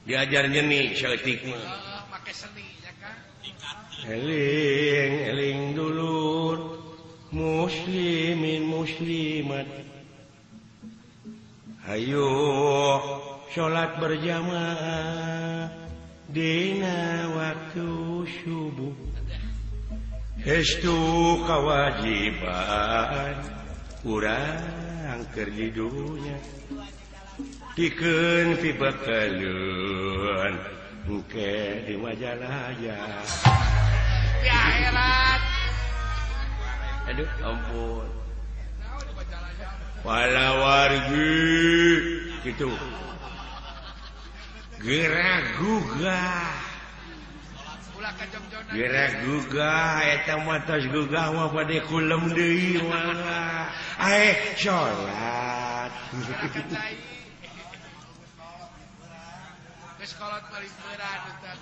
diajar nyeni saeutik mah make seni ya kan eling dulur muslimin muslimat hayo salat berjamaah dina waktu subuh estu kewajiban urang keur di dunya pikeun pibakaleun engke di Majalaya di akhirat aduh ampun wala wargi gitu gerak gugah ulah ka jongjonan gerak gugah eta mah tos gugah mah bade kulem deui mah salat geus kolot maliberan eta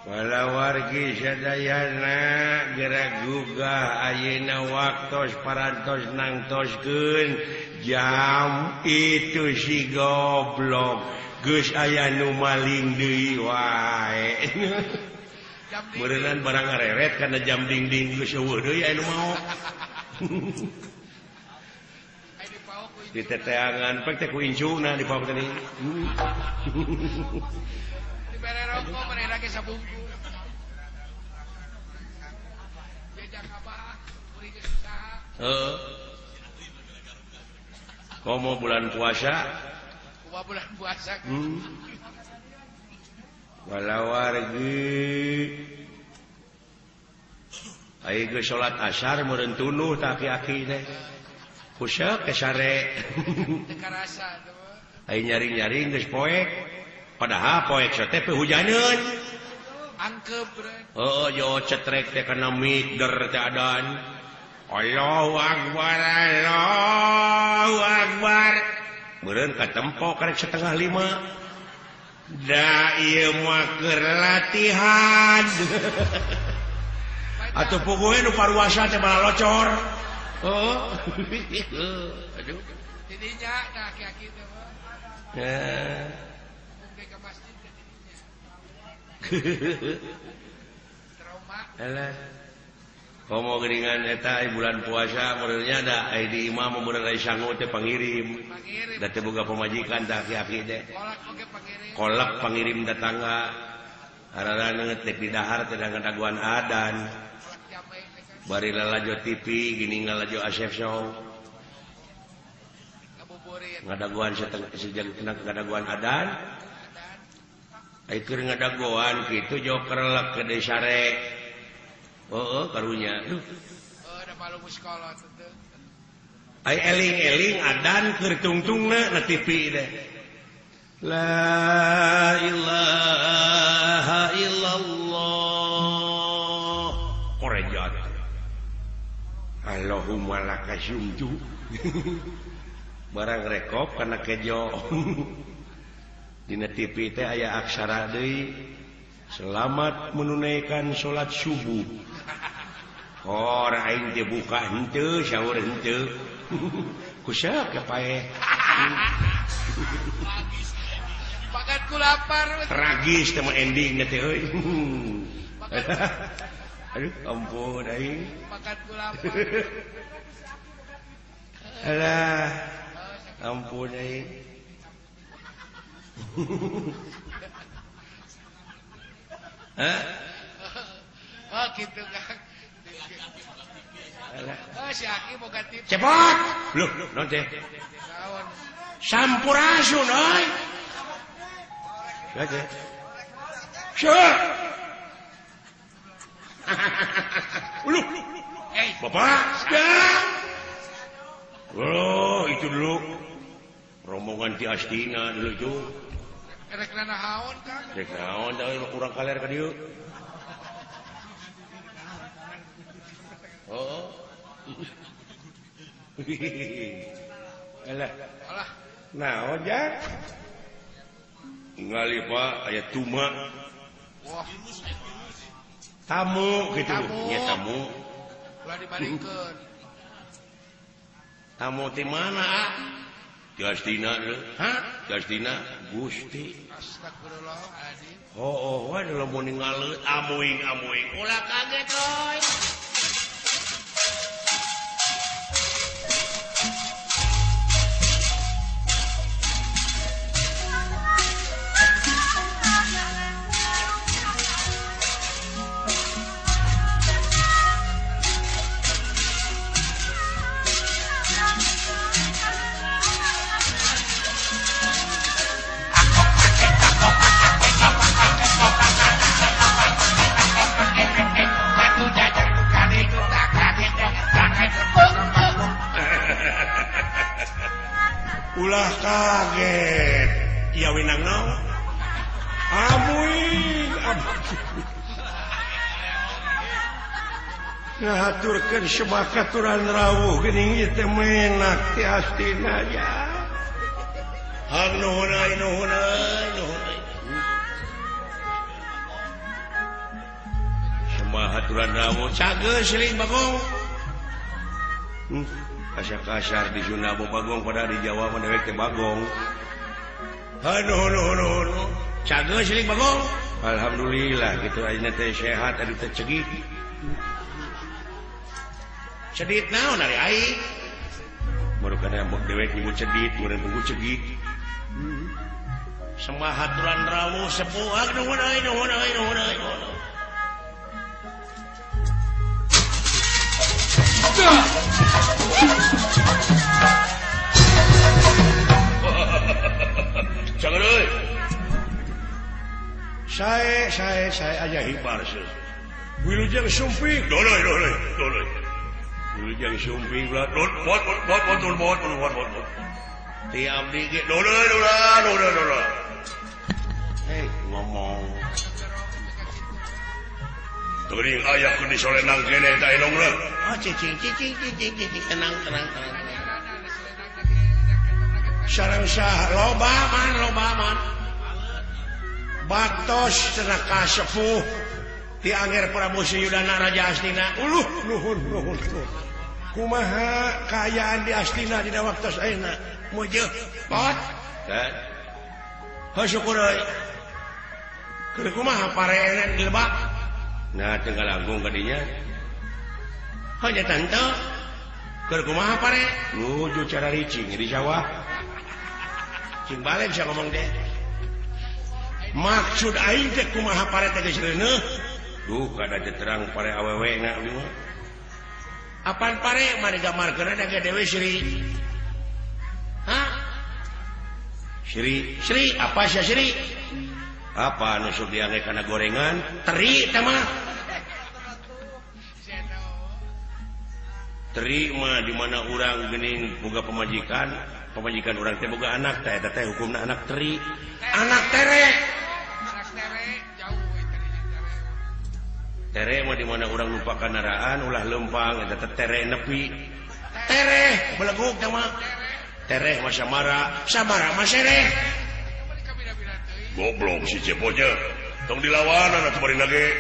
wala wargi sadayana gerak gugah ayeuna waktos parantos nangtoskeun jam itu si goblok geus aya nu maling deui wae beuneuran barang ngareret kana jam ding-ding geus eueuh deui aya nu mau di teteangan pek teh ku incuna di pauk tadi dibere rokok manehna ge sabungkus jejak abah beri geus usaha heeh komo bulan puasa kumaha bulan puasa wala wargi aya geus salat asar meureun tunuh tah aki-aki teh kuseuk ke sare teu karasa teh aya nyaring-nyaring geus poek padahal poek teh hujaneun angkep bre heeh yo cetrek teh kana migder teh adan Allahu akbar meureun katempo karek 4:30 da ieu mah keur latihan atuh puguhe nu paruasa teh bala locor oh aduh didinya da aki-aki teh mah mungkin ke masjid ke didinya trauma alah komo geuningan eta bulan puasa modelnya da di imam model aya sangu teh pangirim da teh boga pamajikan teh aki-aki teh kolak oge pangirim kolak pangirim datangga arana ngetek di dahar teh ngadaguan adan bari lalajo TV gini ngalajo Asep Show ngabuburit ngadaguan sejak ngadaguan adan ai keur ngadaguan kitu jo kerlek ke desare karunya da malu muskolot teh ai eling-eling adan keur tungtungna na TV teh la ilaha illallah korejat Allahumma laka syumtu barang rekop kana kejo dina TV teh aya aksara deui selamat menunaikan salat subuh aing teh buka henteu saur henteu kusaha kepae makan ku lapar tragis teh mah endingna teh euy aduh ampun aing makan ku lapar alah ampun aing oh gitu kan si Aki boga tip cepot loh non teh naon sampurasun euy Gak syuk uluh bapak sedang itu dulu rombongan ti Astina dulu itu rek naon kan rek naon da kurang kaler ka dieu oh alah naon jak ngali Pak aya tuma wah tamu gitu nya tamu ulah dibalikeun tamu di mana Justina Justina Gusti Astagfirullahaladzim. waduh mau ningali amuing ulah kaget coy. Ulah kaget ya winang naon amuing ngaturkeun sebakaturan rawuh geuning ieu teh menak ti astina ya hang nuhun sebakaturan rawuh cageus seuling Bagong kasar di Sunda Bagong pada di Jawa mah dewek teh Bagong. Aduh. Cageus seuling Bagong. Alhamdulillah gitu ayeuna teh sehat adu teh cegit. Cedit naon ari aing? Baru kana dewek nyebut cedit, urang bungku cegit. Semahaturan rawuh sepuh nuhun. Jangan euy. Saya aja hibar sih. Wilujeng sumping. Doloy. Wilujeng sumping lah. Bot. Ti abdi ge doloy. Hei, ngomong. Teuing aya ku disolenang kene eta enong lah. Oh, cicing, tenang. Sareng sah loba man. Batos cenah kasepuh ti Angger Prabu Siyudana Raja Astina. Nuhun. Kumaha kaayaan di Astina dina waktos ayeuna? Mujeuh, pot. Syukur euy. Keur kumaha pareena di Lebak? Nah, tinggal langgung kadinya. Hanya tante. Keur kumaha pare? Nuju cara ricing di sawah. Cing balen bisa ngomong deh. Maksud aing teh kumaha pare teh geus reuneuh. Duh, kada teu terang pare awewe na abdi mah. Apaan pare mari gamarkeun da dewe Sri. Hah? Sri, apa sih Sri? Apa anu sok diangge kana gorengan? Teri teh mah. Teri mah di mana urang geuning boga pamajikan urang teh boga anak teh eta teh hukumna anak teri. Anak tere Jauh tere mah di mana urang numpak kendaraan ulah lempang eta teh tere nepi. Tere beleguk teh mah. Tere mah samara mah sereh. Goblok si Ceponya. Tong dilawanan atuh bari lage.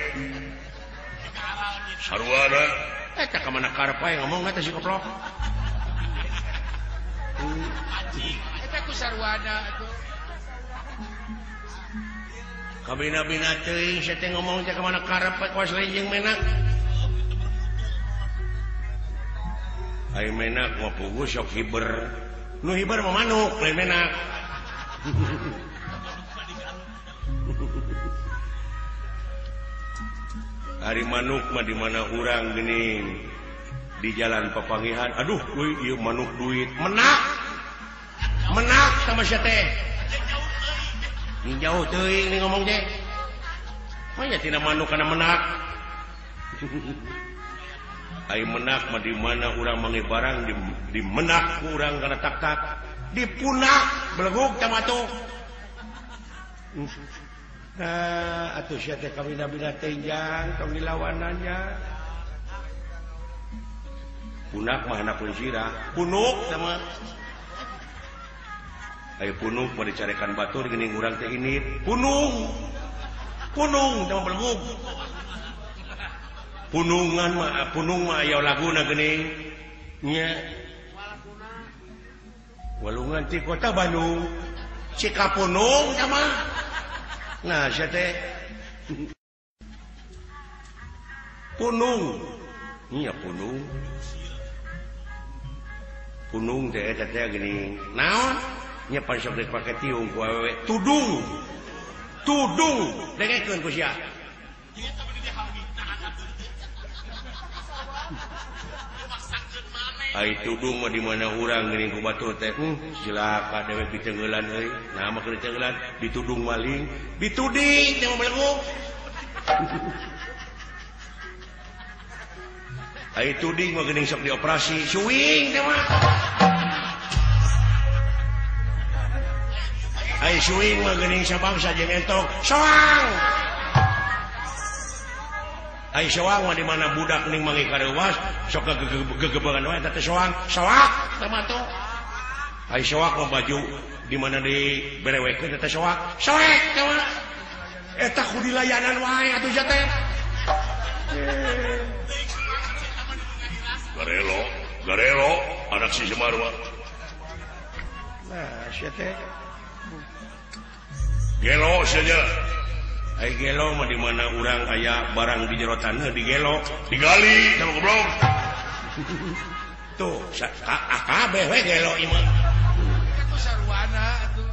Sarwana. Eta ka mana karep wae ngomong eta si goblok. Eta ku sarwana atuh. Kabina-bina teuing saya teh ngomong teh ka mana karep wae kuas leungeung menak. Ai menak mah puguh sok hiber. Nu hiber mah manuk lain menak. Hari manuk mah di mana urang geuning di jalan Papanggihan. Aduh, ieu manuk duit. Menak sama sia teh. Ini jauh teuing ni ngomong teh. Manya tina manuk kana menak. Ai menak mah di mana urang mangge barang di menak ku urang kana tak-tak. Di punak beleguk teh mah tuh. Nah, atuh sia teh kabina-bina tenjang tong dilawanannya. Punak mah hanapun sirah, punuk teh mah. Aya punuk mah dicarekan batur geuning urang teh ini. Punung teh mah beleguk. Punung mah aya laguna geuning. Nya. Walungan ti kota Bandung Cikapunung sama nah saya teh Punung iya Punung teh gini naon nya pan sok dipake tiung ku awewe tudung dengekeun ku sia ai tudung mah di mana urang geuning ku batur teh cilaka dewe ditengeulan euy nah mah keur ditengeulan ditudung maling dituding teh mah belenggu ai tuding mah geuning sok dioperasi suing teh mah ai suing mah geuning sabangsa jeung entok soang ai soang mah di mana budak ning mangi kareuwas sok gegebangan wae teh soang soak teh mah tuh ai soak mah baju di mana diberewekeun teh soak soek teh mah eta kudu dilayanan wae atuh ja teh garelo anak si Semar mah nah sia teh gelo saja ai gelo mah di mana urang aya barang di jero taneuh digelo digali sama goblok tuh kabeh we gelo ieu mah atuh sarwana atuh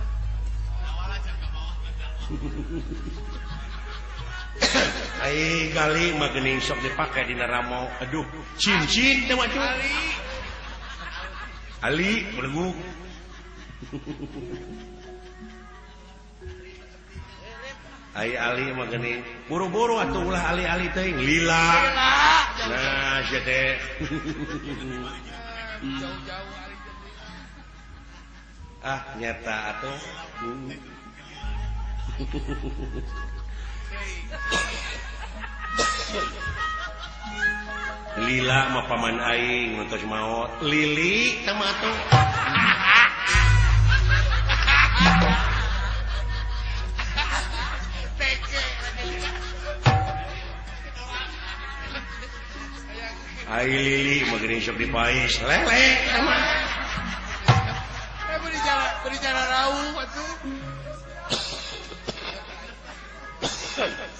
ai gali mah geuning sok dipake dina ramo aduh cincin teh mah ali belenggu ai ali mah geuning buru-buru atuh ulah ali-ali teuing lila nah sia teh ah nyata atuh lila mah paman aing ngantos maot lili teh mah atuh ai lili mah geuning sok dipais lele sama beri cara rauh atuh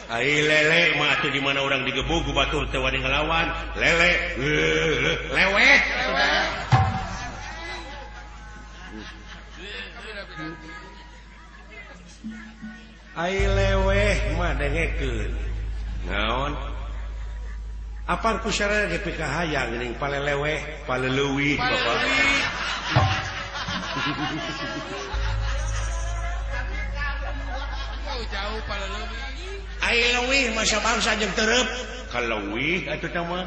ai lele mah atuh di mana urang digebug ku batur teh wani ngalawan lele leweh ai leweh mah dengekeun naon apaan ku syarana ge pika hayang geuning paleleweh paleleuwih bapak jauh paleleuwih ai leuwih mah sabangsa jeung teureub kaleuwih atuh teh mah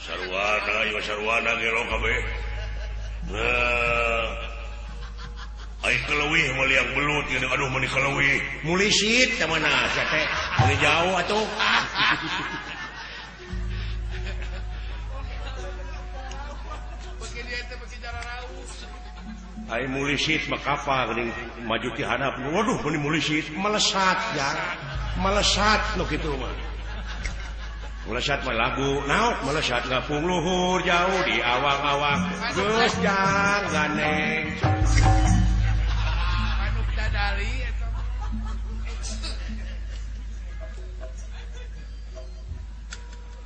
sarwana gelo kabeh nah ai kaleuwih mah liang belut geuning aduh meni kaleuwih mulisit teh mana sia teh meni jauh atuh ai mulisit makapa geuning maju ti hadap waduh meni mulisit melesat ya melesat nu kitu mah melesat mah lagu naon melesat ngapung luhur jauh di awang-awang geus jang ganeng manuk dadali eta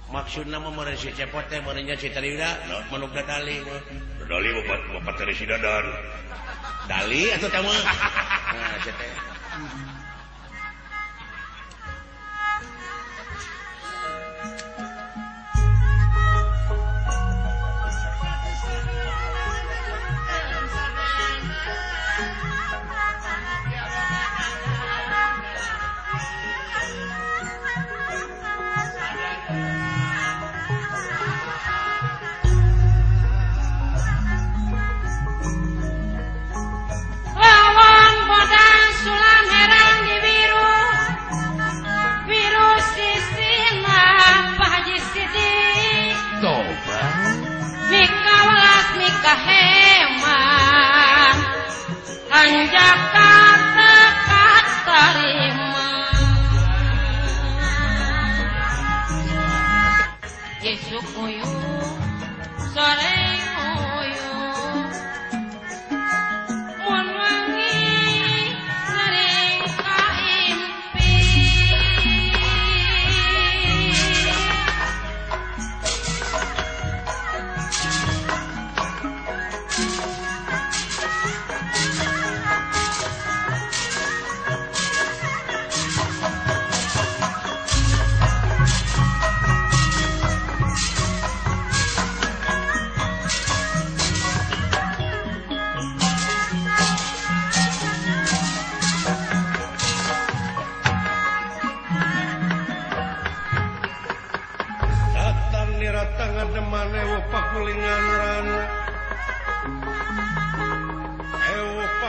maksudna mah meureun si cepot teh meureun nya si tarida manuk dadali mah dadali bapak teh si dadan dali atuh teh mah nah sia teh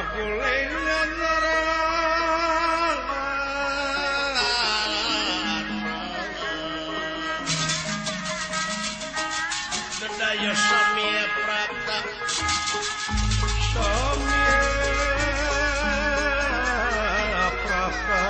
sakuling nazara sedaya samya prata samya prata